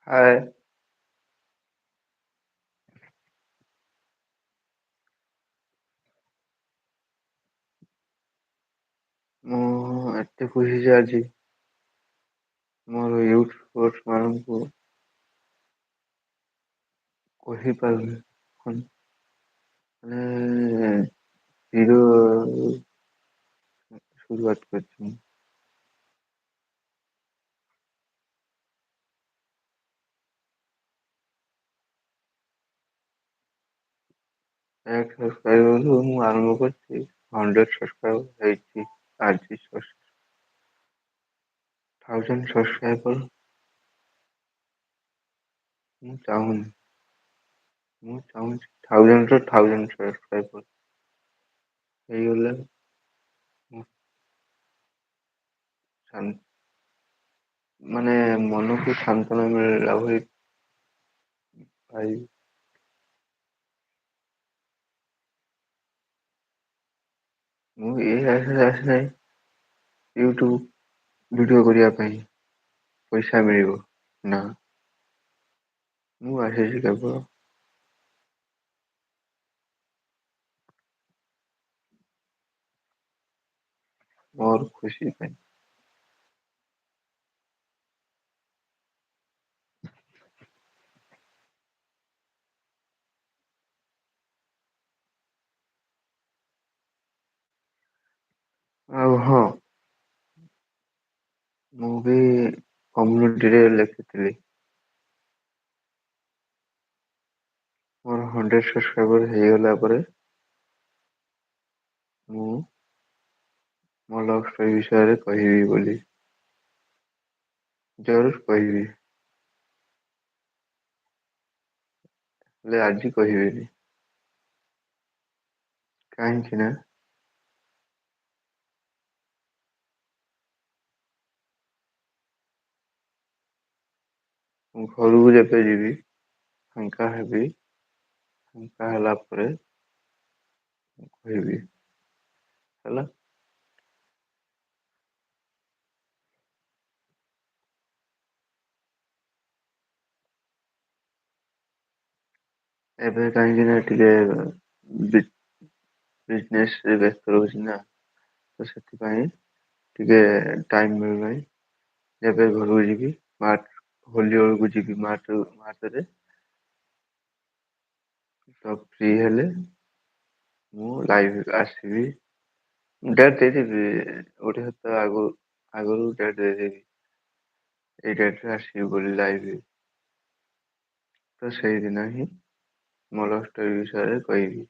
ହାଏ। ମୁଁ ଏତେ ଖୁସି ଯେ ଆଜି ମୋର ୟୁଥ୍ ମାନଙ୍କୁ କହିପାରୁନି। ମାନେ ଜିରୋ ଶୁରୁଆତ କରିଛି ମୁଁ। ଏକ ସବସ୍କ୍ରାଇବରୁ ମୁଁ ଆରମ୍ଭ କରିଛି 100 ସବସ୍କ୍ରାଇବର ହେଇଛି ଆଜି 1000 ସବସ୍କ୍ରାଇବର। ମୁଁ ଚାହୁଁନି ମୁଁ ଚାହୁଁଛି 1000 ସବସ୍କ୍ରାଇବର ହେଇଗଲେ ମୁଁ ମାନେ ମନକୁ ସାନ୍ତ୍ୱନା ମିଳିଲା ଭଳି ଭାଇ। ମୁଁ ଏ ଆଶାରେ ଆସିନାହିଁ ୟୁଟ୍ୟୁବ ଭିଡ଼ିଓ କରିବା ପାଇଁ ପଇସା ମିଳିବ ନା। ମୁଁ ଆସିଛି କେବଳ ମୋର ଖୁସି ପାଇଁ। ଆଉ ହଁ, ମୁଁ ବି କମ୍ୟୁନିଟିରେ ଲେଖିଥିଲି। ମୋର 100 ସବସ୍କ୍ରାଇବର ହେଇଗଲା ପରେ ମୁଁ ମୋ ଲଭ୍ ଷ୍ଟୋରି ବିଷୟରେ କହିବି ବୋଲି। ଜରୁର କହିବି। ହେଲେ ଆଜି କହିବିନି। କାହିଁକି ନା ମୁଁ ଘରକୁ ଯେବେ ଯିବି ଫାଙ୍କା ହେବି, ଫାଙ୍କା ହେଲା ପରେ କହିବି ହେଲା। ଏବେ କାହିଁକି ନା ଟିକେ ବିଜନେସରେ ବ୍ୟସ୍ତ ରହୁଛି ନା, ତ ସେଥିପାଇଁ ଟିକେ ଟାଇମ ମିଳୁନାହିଁ। ଯେବେ ଘରକୁ ଯିବି ମାର୍ଚ୍ଚ ହୋଲି ବେଳକୁ ଯିବି ମାର୍ଚ୍ଚରେ ତ ଫ୍ରି ହେଲେ ମୁଁ ଲାଇଭ ଆସିବି। ଡେଟ୍ ଦେଇଦେବି ଗୋଟେ ସପ୍ତାହ ଆଗରୁ ଡେଟ୍ ଦେଇଦେବି। ଏଇ ଡେଟରେ ଆସିବି ବୋଲି ଲାଇଭ। ତ ସେଇଦିନ ହିଁ ମୋ ଲଭ୍ ଷ୍ଟୋରି ବିଷୟରେ କହିବି।